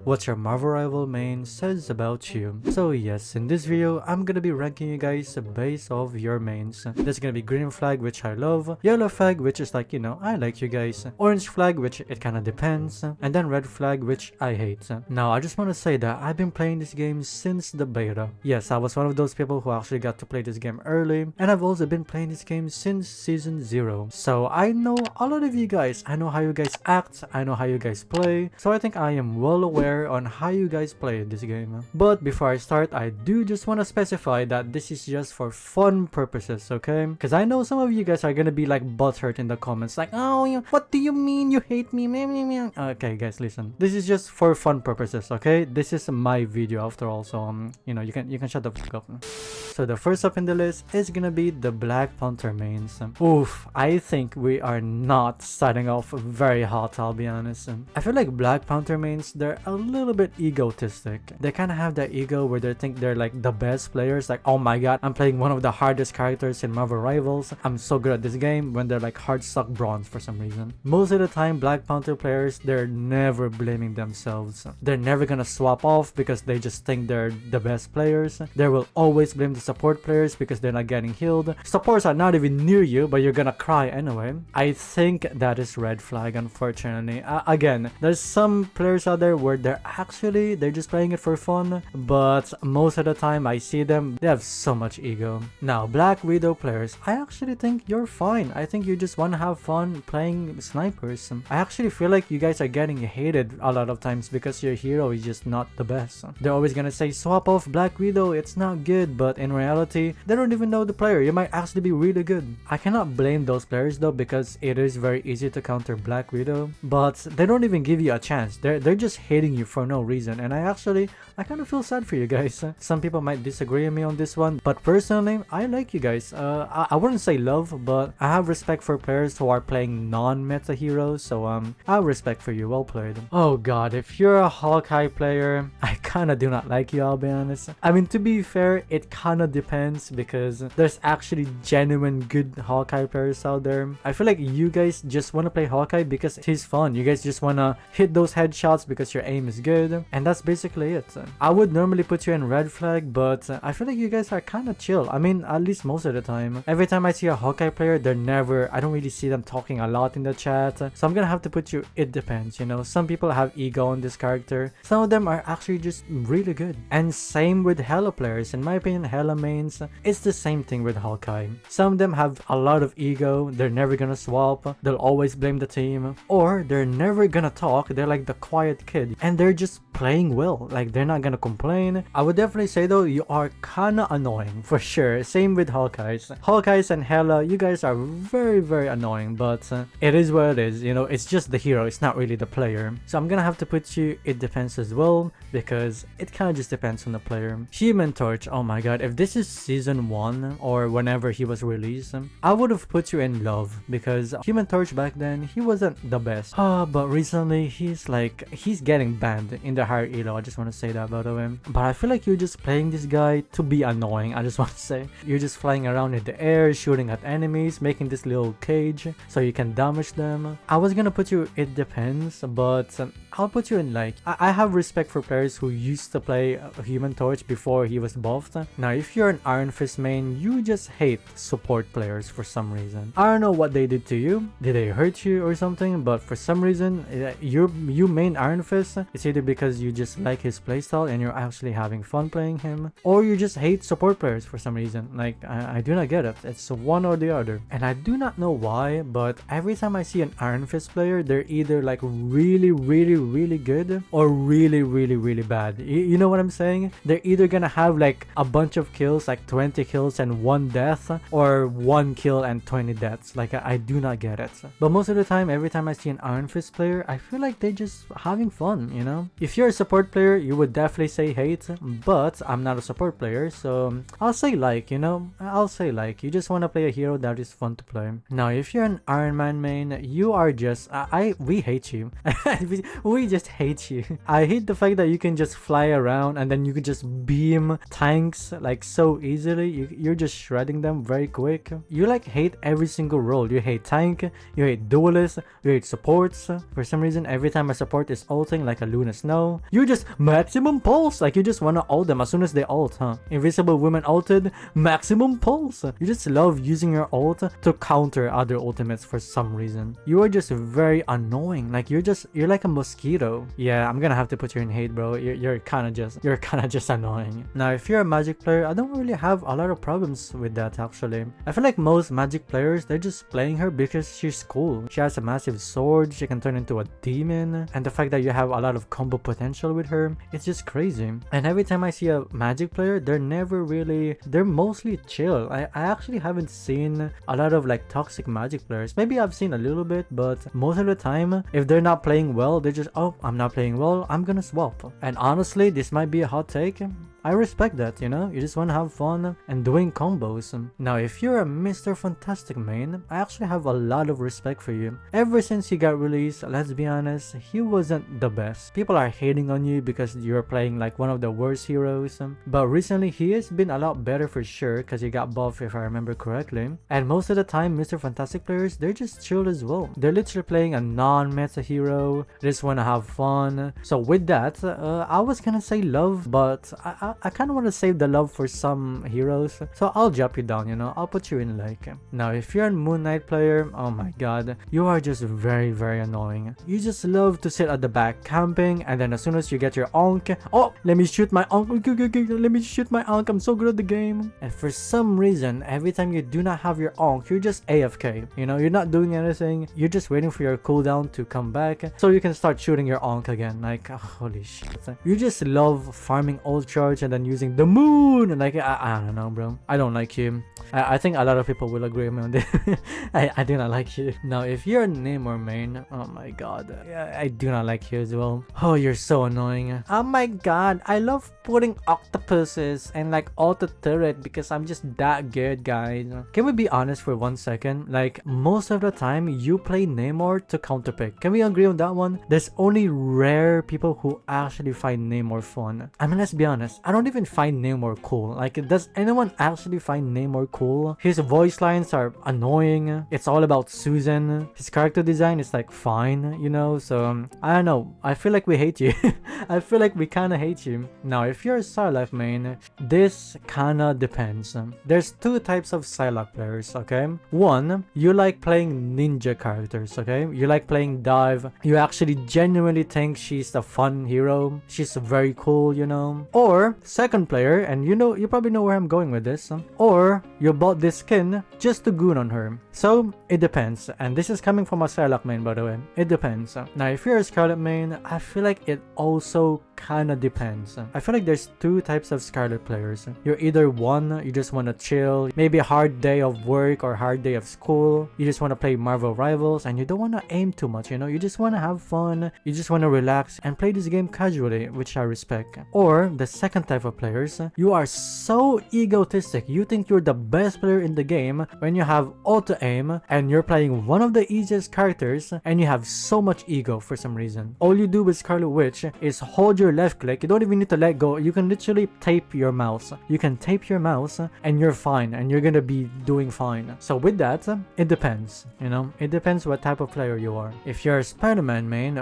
what your Marvel rival main says about you. So yes, in this video, I'm gonna be ranking you guys based off your mains. There's gonna be green flag, which I love, yellow flag, which is like, you know, I like you guys, orange flag, which it kinda depends, and then red flag, which I hate. Now, I just wanna say that I've been playing this game since the beta. Yes, I was one of those people who actually got to play this game early, and I've also been playing this game since season 0. So I know a lot of you guys, I know how you guys act, I know how you guys play, so I think I am well aware on how you guys play this game. But before I start, I do just want to specify that this is just for fun purposes, okay? Because I know some of you guys are gonna be like butthurt in the comments, like, oh, what do you mean you hate me? Okay guys, listen, this is just for fun purposes, okay? This is my video after all, so you know, you can shut the fuck up. So the first up in the list is gonna be the Black Panther mains. Oof, I think we are not starting off very hot, I'll be honest. I feel like Black Panther mains, they're a little bit egotistic. They kind of have that ego where they think they're like the best players, like, oh my god, I'm playing one of the hardest characters in Marvel Rivals, I'm so good at this game, when they're like hard stuck bronze for some reason. Most of the time, Black Panther players, they're never blaming themselves. They're never gonna swap off because they just think they're the best players. They will always blame the support players because they're not getting healed. Supports are not even near you, but you're gonna cry anyway. I think that is red flag, unfortunately. Again, there's some players out there where they're just playing it for fun, but most of the time I see them, they have so much ego. Now, Black Widow players, I actually think you're fine. I think you just want to have fun playing snipers. I actually feel like you guys are getting hated a lot of times because your hero is just not the best. They're always gonna say, swap off Black Widow, it's not good, but in reality, they don't even know the player. You might actually be really good. I cannot blame those players though, because it is very easy to counter Black Widow, but they don't even give you a chance. They're just hating you for no reason, and I kind of feel sad for you guys. Some people might disagree with me on this one, but personally, I like you guys. I wouldn't say love, but I have respect for players who are playing non-meta heroes, so I have respect for you. Well played. Oh god, if you're a Hawkeye player, I kinda do not like you, I'll be honest. I mean, to be fair, it kinda depends, because there's actually genuine good Hawkeye players out there. I feel like you guys just want to play Hawkeye because he's fun. You guys just want to hit those headshots because your aim is good, and that's basically it. I would normally put you in red flag, but I feel like you guys are kind of chill. I mean, at least most of the time. Every time I see a Hawkeye player, I don't really see them talking a lot in the chat, so I'm gonna have to put you, it depends, you know. Some people have ego on this character, some of them are actually just really good. And same with Hela players. In my opinion, Hela mains, it's the same thing with Hawkeye. Some of them have a lot of ego, they're never gonna swap, they'll always blame the team, or they're never gonna talk, they're like the quiet kid, and they're just playing well, like they're not gonna complain. I would definitely say though, you are kinda annoying for sure. Same with Hawkeyes and Hela, you guys are very annoying, but it is what it is, you know. It's just the hero, it's not really the player. So I'm gonna have to put you, it depends as well, because it kind of just depends on the player. Human Torch, oh my god, if this is season 1 or whenever he was released, I would have put you in love, because Human Torch back then, he wasn't the best. But recently he's getting banned in the higher elo. I just want to say that, by the way. But I feel like you're just playing this guy to be annoying. I just want to say, you're just flying around in the air, shooting at enemies, making this little cage so you can damage them. I was gonna put you, it depends, but I'll put you in like, I have respect for players who used to play Human Torch before he was buffed. Now, if you're an Iron Fist main, you just hate support players for some reason. I don't know what they did to you. Did they hurt you or something? But for some reason, you main Iron Fist. It's either because you just like his playstyle and you're actually having fun playing him, or you just hate support players for some reason. Like, I do not get it. It's one or the other. And I do not know why, but every time I see an Iron Fist player, they're either like really good or really bad. You know what I'm saying? They're either gonna have like a bunch of kills, like 20 kills and 1 death, or 1 kill and 20 deaths. Like, I do not get it. But most of the time, every time I see an Iron Fist player, I feel like they're just having fun, you know? If you're a support player, you would definitely say hate, but I'm not a support player, so I'll say like, you know? I'll say like, you just want to play a hero that is fun to play. Now, if you're an Iron Man main, you are just, we hate you. we we just hate you. I hate the fact that you can just fly around and then you can just beam tanks like so easily. You're just shredding them very quick. You like hate every single role. You hate tank, you hate duelists, you hate supports. For some reason, every time a support is ulting like a Luna Snow, you just maximum pulse. Like you just wanna ult them as soon as they ult, huh? Invisible Women ulted, maximum pulse. You just love using your ult to counter other ultimates for some reason. You are just very annoying. Like you're like a mosquito. Yeah, I'm gonna have to put you in hate, bro. You're kind of just annoying. Now, if you're a Magic player, I don't really have a lot of problems with that actually. I feel like most Magic players, they're just playing her because she's cool. She has a massive sword, she can turn into a demon, and the fact that you have a lot of combo potential with her, it's just crazy. And every time I see a Magic player, they're mostly chill. I actually haven't seen a lot of like toxic Magic players. Maybe I've seen a little bit, but most of the time, if they're not playing well, they're just, oh, I'm not playing well, I'm gonna swap. And honestly, this might be a hot take. I respect that, you know? You just want to have fun and doing combos. Now, if you're a Mr. Fantastic main, I actually have a lot of respect for you. Ever since he got released, let's be honest, he wasn't the best. People are hating on you because you're playing like one of the worst heroes. But recently, he has been a lot better for sure because he got buffed if I remember correctly. And most of the time, Mr. Fantastic players, they're just chill as well. They're literally playing a non-meta hero. They just want to have fun. So with that, I was gonna say love, but I kind of want to save the love for some heroes, so I'll drop you down, you know, I'll put you in like. Now, if you're a Moon Knight player, oh my god, you are just very, very annoying. You just love to sit at the back camping, and then as soon as you get your Ankh, oh, let me shoot my Ankh, let me shoot my Ankh, I'm so good at the game. And for some reason, every time you do not have your Ankh, you're just AFK, you know, you're not doing anything, you're just waiting for your cooldown to come back, so you can start shooting your Ankh again, like, oh, holy shit. You just love farming ult charge and then using the moon, and like I don't know, bro, I don't like you. I think a lot of people will agree with me on this. I do not like you. Now, if you're a Namor main, oh my god, I do not like you as well. Oh, you're so annoying. Oh my god, I love putting octopuses and like auto turret because I'm just that good, guys. Can we be honest for 1 second? Like, most of the time you play Namor to counterpick. Can we agree on that one? There's only rare people who actually find Namor fun. I mean, let's be honest, I don't even find Namor cool. Like, does anyone actually find Namor cool? His voice lines are annoying. It's all about Susan. His character design is like fine, you know? So, I don't know. I feel like we hate you. I feel like we kinda hate you. Now, if you're a Psylocke main, this kinda depends. There's two types of Psylocke players, okay? One, you like playing ninja characters, okay? You like playing dive. You actually genuinely think she's a fun hero. She's very cool, you know? Or, second player, and you probably know where I'm going with this, or you bought this skin just to goon on her. So, it depends. And this is coming from a Psylocke main, by the way. It depends. Now, if you're a Scarlet main, I feel like it also kinda depends. I feel like there's two types of Scarlet players. You're either one, you just wanna chill, maybe a hard day of work or hard day of school, you just wanna play Marvel Rivals, and you don't wanna aim too much, you know? You just wanna have fun, you just wanna relax and play this game casually, which I respect. Or, the second type of players, you are so egotistic, you think you're the best player in the game when you have auto aim and you're playing one of the easiest characters and you have so much ego for some reason. All you do with Scarlet Witch is hold your left click, you don't even need to let go, you can literally tape your mouse. You can tape your mouse and you're fine, and you're gonna be doing fine. So with that, it depends, you know? It depends what type of player you are. If you're a Spider-Man main,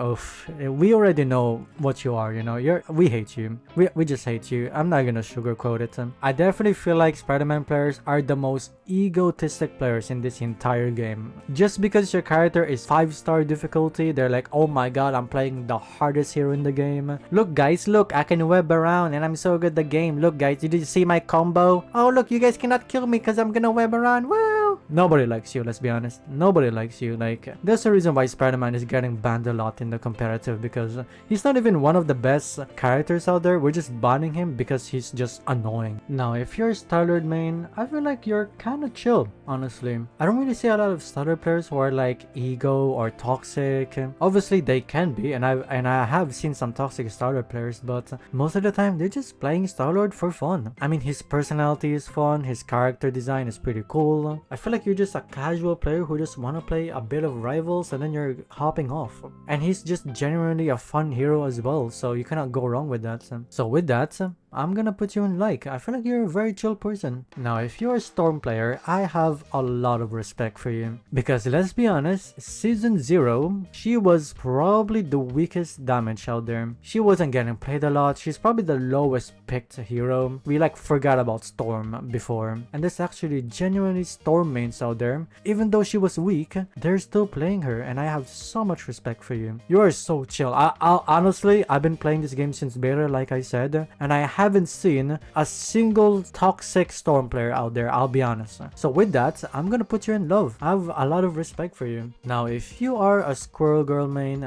we already know what you are, you know? We hate you. We just hate you. I'm not gonna sugarcoat it. I definitely feel like Spider-Man players are the most egotistic players in this entire game. Just because your character is 5-star difficulty, they're like, oh my god, I'm playing the hardest hero in the game. Look guys, look, I can web around and I'm so good at the game. Look guys, did you see my combo? Oh look, you guys cannot kill me because I'm gonna web around. Woo! Nobody likes you, let's be honest. Nobody likes you. Like, there's a reason why Spider-Man is getting banned a lot in the competitive, because he's not even one of the best characters out there. We're just banning him because he's just annoying. Now, if you're a Star-Lord main, I feel like you're kind of chill, honestly. I don't really see a lot of Star-Lord players who are like ego or toxic. Obviously, they can be, and I have seen some toxic Star-Lord players, but most of the time, they're just playing Star-Lord for fun. I mean, his personality is fun, his character design is pretty cool. I feel feel like you're just a casual player who just wanna play a bit of rivals and then you're hopping off. And he's just genuinely a fun hero as well, so you cannot go wrong with that. So with that, I'm gonna put you in like. I feel like you're a very chill person. Now, if you're a Storm player, I have a lot of respect for you. Because let's be honest, Season 0, she was probably the weakest damage out there. She wasn't getting played a lot. She's probably the lowest picked hero. We like forgot about Storm before. And there's actually genuinely Storm mains out there. Even though she was weak, they're still playing her. And I have so much respect for you. You are so chill. Honestly, I've been playing this game since beta, like I said. And I haven't seen a single toxic Storm player out there, I'll be honest. So with that, I'm gonna put you in love. I have a lot of respect for you. Now, if you are a Squirrel Girl main,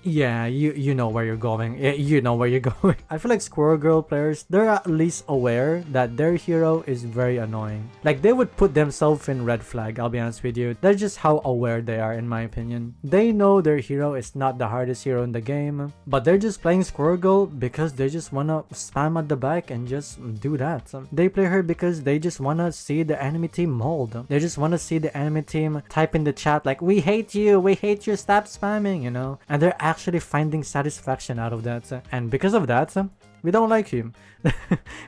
yeah, you know where you're going. You know where you're going. I feel like Squirrel Girl players, they're at least aware that their hero is very annoying. Like, they would put themselves in red flag, I'll be honest with you. That's just how aware they are, in my opinion. They know their hero is not the hardest hero in the game, but they're just playing Squirrel Girl because they just wanna spam at the back and just do that. They play her because they just wanna see the enemy team mold. They just wanna see the enemy team type in the chat like, we hate you, stop spamming, you know? And they're actually finding satisfaction out of that. And because of that, we don't like you.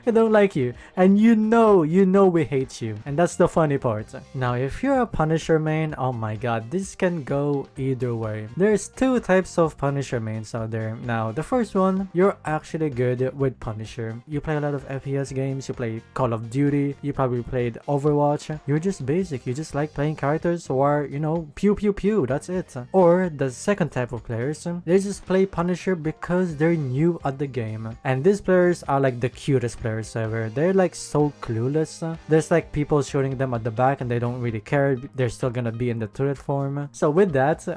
We don't like you. And you know we hate you. And that's the funny part. Now, if you're a Punisher main, oh my god, this can go either way. There's two types of Punisher mains out there. Now, the first one, you're actually good with Punisher. You play a lot of FPS games, you play Call of Duty, you probably played Overwatch. You're just basic. You just like playing characters who are, you know, pew pew pew, that's it. Or the second type of players, they just play Punisher because they're new at the game. And these players are like the cutest players ever. They're like so clueless. There's like people shooting them at the back and they don't really care. They're still gonna be in the turret form. So with that,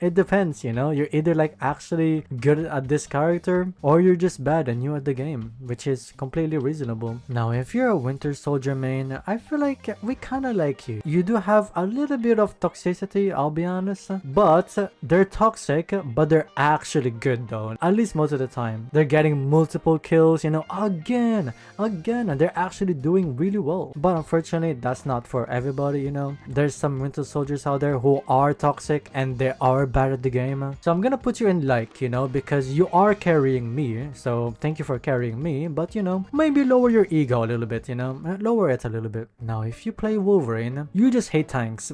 it depends, you know. You're either like actually good at this character or you're just bad and new at the game, which is completely reasonable. Now, if you're a Winter Soldier main, I feel like we kind of like you. You do have a little bit of toxicity, I'll be honest, but they're toxic, but they're actually good though. At least most of the time. They're getting multiple kills, you know, again, and they're actually doing really well. But unfortunately, that's not for everybody, you know. There's some Winter Soldiers out there who are toxic and they are bad at the game. So I'm gonna put you in like, you know, because you are carrying me. So thank you for carrying me, but you know, maybe lower your ego a little bit, you know, lower it a little bit. Now, if you play Wolverine, you just hate tanks.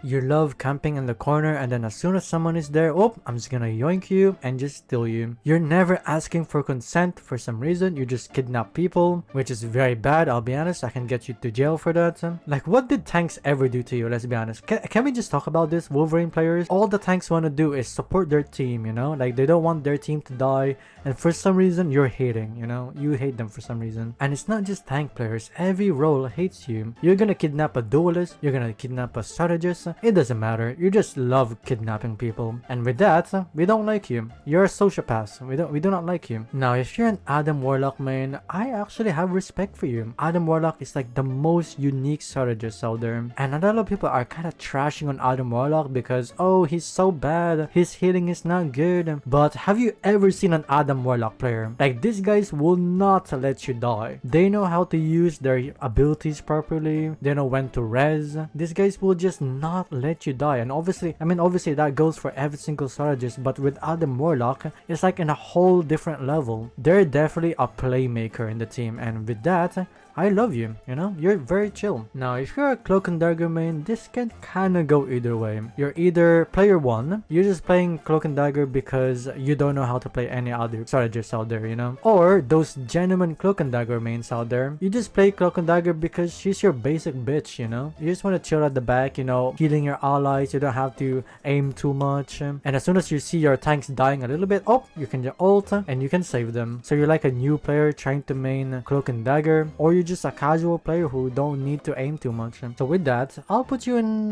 You love camping in the corner, and then as soon as someone is there, oh, I'm just gonna yoink you and just steal you. You're never asking for consent for some reason. You just kidnap people, which is very bad, I'll be honest. I can get you to jail for that. Like, what did tanks ever do to you? Let's be honest. Can we just talk about this? Wolverine players, all the tanks want to do is support their team, you know, like they don't want their team to die, and for some reason you're hating, you know, you hate them for some reason. And it's not just tank players, every role hates you. You're gonna kidnap a duelist, you're gonna kidnap a strategist, it doesn't matter, you just love kidnapping people. And with that, we don't like you. You're a sociopath. We do not like you. Now, if you're an Adam Warlock main, I actually have respect for you. Adam Warlock is like the most unique strategist out there, and a lot of people are kind of trashing on Adam Warlock because, oh, he's so bad, his healing is not good. But have you ever seen an Adam Warlock player? Like, these guys will not let you die. They know how to use their abilities properly, they know when to res. These guys will just not let you die. And obviously, I mean, obviously that goes for every single strategist, but with Adam Warlock, it's like in a whole different level. They're definitely a playmaker in the team, and with that, I love you, you know, you're very chill. Now, if you're a Cloak and Dagger main, this can kinda go either way. You're either player 1, you're just playing Cloak and Dagger because you don't know how to play any other strategists out there, you know. Or those genuine Cloak and Dagger mains out there, you just play Cloak and Dagger because she's your basic bitch, you know. You just want to chill at the back, you know, healing your allies, you don't have to aim too much. And as soon as you see your tanks dying a little bit, oh, you can just ult and you can save them. So you're like a new player trying to main Cloak and Dagger, or you just a casual player who don't need to aim too much. So with that, I'll put you in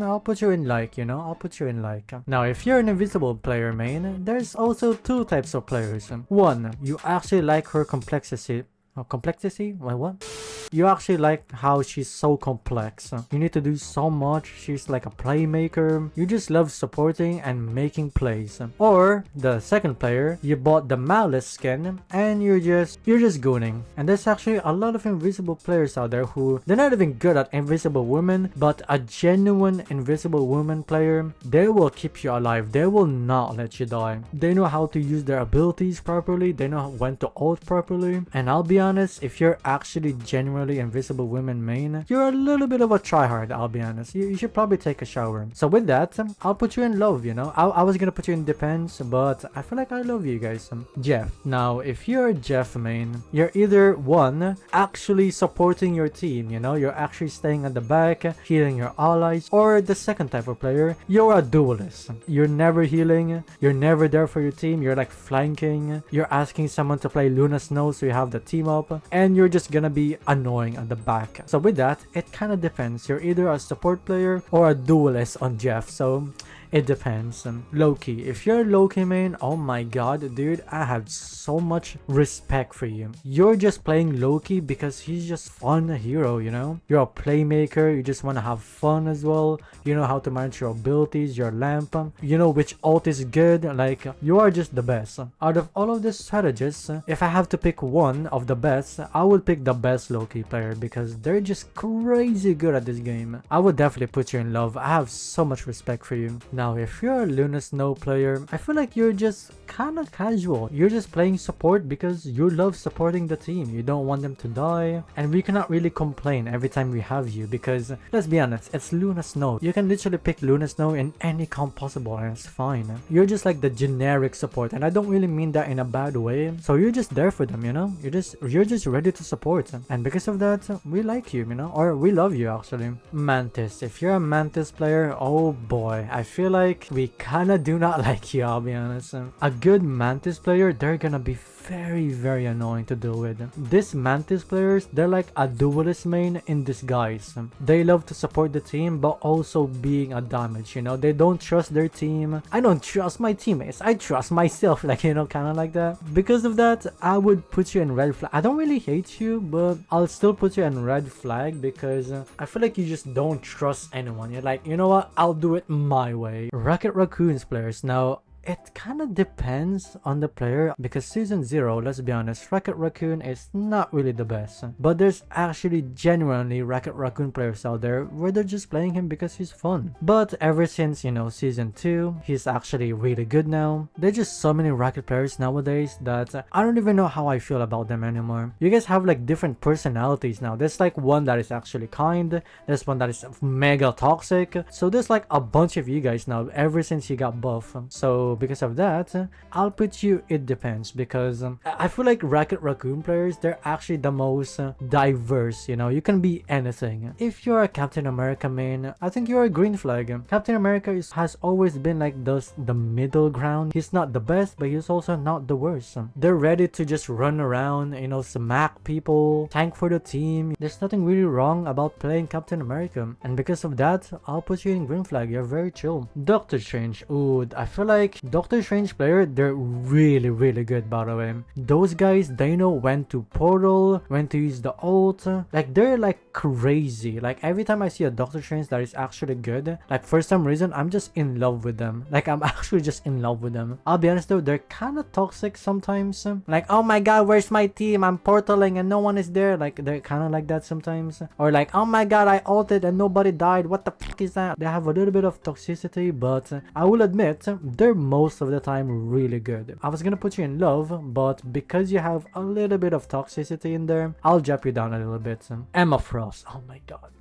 like, you know, I'll put you in like. Now, if you're an invisible player main, there's also two types of players. One, you actually like her complexity. Oh, complexity? What? You actually like how she's so complex. You need to do so much. She's like a playmaker. You just love supporting and making plays. Or the second player, you bought the Malice skin and you're just gooning. And there's actually a lot of invisible players out there who they're not even good at invisible women, but a genuine invisible woman player, they will keep you alive. They will not let you die. They know how to use their abilities properly. They know when to ult properly. And I'll be honest, if you're actually genuinely invisible women main, you're a little bit of a tryhard, I'll be honest. You should probably take a shower. So with that, I'll put you in love, you know. I was gonna put you in depends, but I feel like I love you guys. Jeff. Now, if you're a Jeff main, you're either one, actually supporting your team, you know, you're actually staying at the back, healing your allies, or the second type of player, you're a duelist. You're never healing, you're never there for your team, you're like flanking, you're asking someone to play Luna Snow so you have the team up, and you're just gonna be annoying at the back. So with that, it kind of depends. You're either a support player or a duelist on Jeff, so it depends. Loki, if you're Loki main, oh my god, dude, I have so much respect for you. You're just playing Loki because he's just fun hero, you know? You're a playmaker, you just want to have fun as well. You know how to manage your abilities, your lamp, you know which ult is good, like, you are just the best. Out of all of the strategists, if I have to pick one of the best, I would pick the best Loki player because they're just crazy good at this game. I would definitely put you in love. I have so much respect for you. Now, if you're a Luna Snow player, I feel like you're just kind of casual. You're just playing support because you love supporting the team. You don't want them to die. And we cannot really complain every time we have you because, let's be honest, it's Luna Snow. You can literally pick Luna Snow in any comp possible and it's fine. You're just like the generic support, and I don't really mean that in a bad way. So you're just there for them, you know? You're just ready to support. And because of that, we like you, you know? Or we love you, actually. Mantis. If you're a Mantis player, oh boy, I feel like we kinda do not like you, I'll be honest. A good Mantis player, they're gonna be very annoying to deal with. These Mantis players, they're like a duelist main in disguise. They love to support the team but also being a damage, you know? They don't trust their team. I don't trust my teammates, I trust myself, like, you know, kind of like that. Because of that, I would put you in red flag. I don't really hate you, but I'll still put you in red flag because I feel like you just don't trust anyone. You're like, you know what, I'll do it my way. Rocket Raccoons players. Now, it kind of depends on the player because season 0, let's be honest, Rocket Raccoon is not really the best. But there's actually genuinely Rocket Raccoon players out there where they're just playing him because he's fun. But ever since, you know, season 2, he's actually really good now. There's just so many Rocket players nowadays that I don't even know how I feel about them anymore. You guys have like different personalities now. There's like one that is actually kind, there's one that is mega toxic. So there's like a bunch of you guys now ever since you got buff. So because of that, I'll put you it depends because I feel like Rocket Raccoon players, they're actually the most diverse, you know? You can be anything. If you're a Captain America main, I think you're a green flag. Captain America has always been like the middle ground. He's not the best, but he's also not the worst. They're ready to just run around, you know, smack people, tank for the team. There's nothing really wrong about playing Captain America, and because of that, I'll put you in green flag. You're very chill. Doctor Strange, ooh, I feel like Doctor Strange player, they're really good, by the way. Those guys, they know when to portal, when to use the ult. Like, they're like crazy. Like, every time I see a Doctor Strange that is actually good, like, for some reason, I'm just in love with them. Like, I'm actually just in love with them. I'll be honest though, they're kind of toxic sometimes. Like, oh my god, where's my team? I'm portaling and no one is there. Like, they're kind of like that sometimes. Or like, oh my god, I ulted and nobody died. What the fuck is that? They have a little bit of toxicity, but I will admit, they're most of the time really good. I was gonna put you in love, but because you have a little bit of toxicity in there, I'll drop you down a little bit. Emma Frost, oh my god.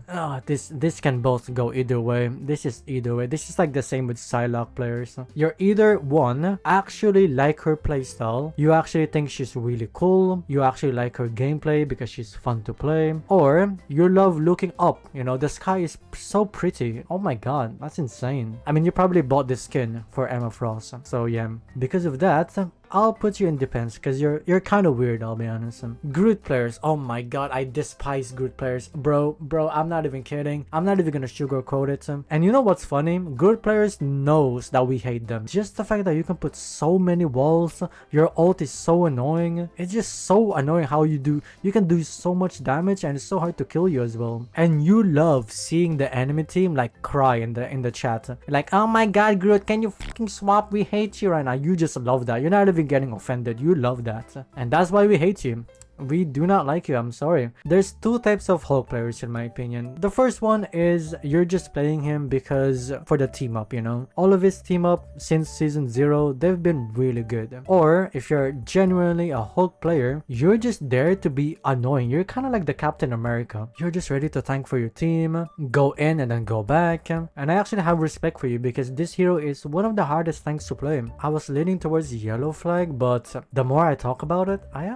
This can both go either way. This is either way. This is like the same with Psylocke players. You're either one, actually like her playstyle, you actually think she's really cool, you actually like her gameplay because she's fun to play, or you love looking up. You know, the sky is so pretty. Oh my god, that's insane. I mean, you probably bought this skin for Emma Frost. So yeah, because of that, I'll put you in defense because you're kind of weird, I'll be honest. Groot players, oh my god, I despise Groot players. Bro, I'm not even kidding. I'm not even gonna sugarcoat it. And you know what's funny? Groot players knows that we hate them. Just the fact that you can put so many walls, your ult is so annoying. It's just so annoying how you can do so much damage and it's so hard to kill you as well. And you love seeing the enemy team like cry in the chat. Like, oh my god, Groot, can you fucking swap? We hate you right now. You just love that. You're not even getting offended. You love that. And that's why we hate you. We do not like you, I'm sorry. There's two types of Hulk players in my opinion. The first one is you're just playing him because for the team up, you know. All of his team up since season 0, they've been really good. Or if you're genuinely a Hulk player, you're just there to be annoying. You're kind of like the Captain America. You're just ready to tank for your team, go in and then go back. And I actually have respect for you because this hero is one of the hardest tanks to play. I was leaning towards yellow flag, but the more I talk about it, I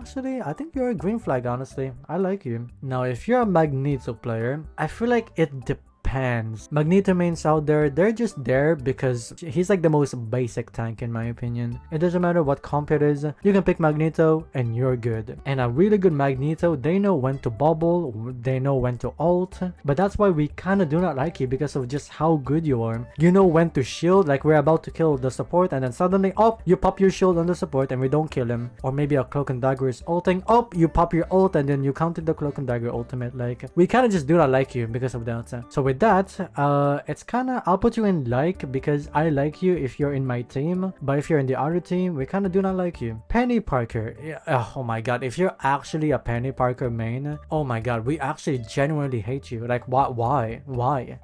think you're a green flag, honestly. I like you. Now, if you're a Magneto player, I feel like it depends. Magneto mains out there, they're just there because he's like the most basic tank in my opinion. It doesn't matter what comp it is, you can pick Magneto and you're good. And a really good Magneto, they know when to bubble, they know when to ult, but that's why we kind of do not like you because of just how good you are. You know when to shield, like we're about to kill the support and then suddenly, oh, you pop your shield on the support and we don't kill him. Or maybe a cloak and dagger is ulting, oh, you pop your ult and then you counter the cloak and dagger ultimate. Like, we kind of just do not like you because of that. So with that, it's kind of, I'll put you in like because I like you if you're in my team, but if you're in the other team, we kind of do not like you. Penny Parker, oh my god, if you're actually a Penny Parker main, oh my god, we actually genuinely hate you. Like, why?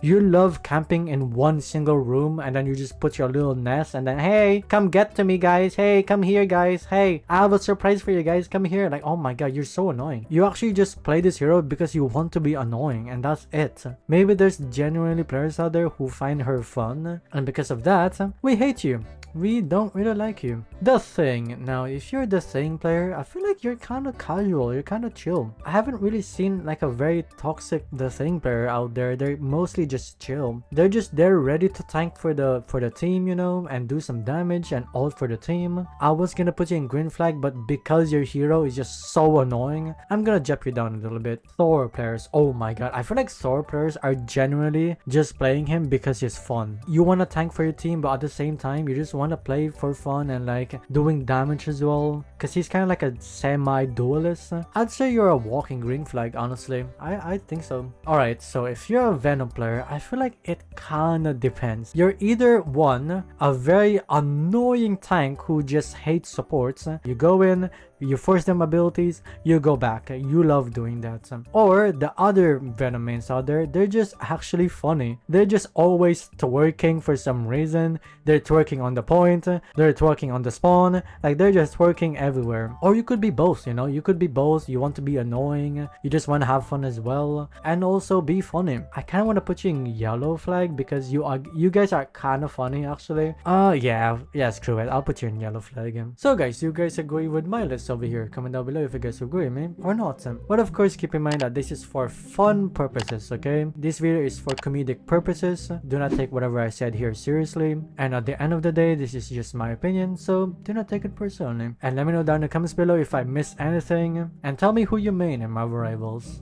You love camping in one single room and then you just put your little nest and then, hey, come get to me guys, hey, come here guys, hey, I have a surprise for you guys, come here. Like, oh my god, you're so annoying. You actually just play this hero because you want to be annoying and that's it. Maybe there's genuinely players out there who find her fun and because of that, we hate you. We don't really like you. The Thing. Now, if you're the Thing player, I feel like you're kind of casual, you're kind of chill. I haven't really seen like a very toxic The Thing player out there. They're mostly just chill. They're just there ready to tank for the team, you know, and do some damage and ult for the team. I was gonna put you in green flag, but because your hero is just so annoying, I'm gonna jump you down a little bit. Thor players. Oh my god. I feel like Thor players are genuinely just playing him because he's fun. You want to tank for your team, but at the same time, you just want to play for fun and like doing damage as well because he's kind of like a semi-duelist. I'd say you're a walking green flag, honestly. I think so. Alright, so if you're a Venom player, I feel like it kind of depends. You're either one, a very annoying tank who just hates supports. You go in, you force them abilities, you go back. You love doing that. Or the other Venom mains out there, they're just actually funny. They're just always twerking for some reason. They're twerking on the point, they're twerking on the spawn, like they're just twerking everywhere. Or you could be both, you know, you could be both. You want to be annoying, you just want to have fun as well, and also be funny. I kind of want to put you in yellow flag because you guys are kind of funny actually. Yeah, screw it, I'll put you in yellow flag. So guys, you guys agree with my list over here? Comment down below if you guys agree with me or not. But of course, keep in mind that this is for fun purposes, okay? This video is for comedic purposes. Do not take whatever I said here seriously, and at the end of the day, this is just my opinion, so do not take it personally. And let me know down in the comments below if I missed anything, and tell me who you main in Marvel Rivals.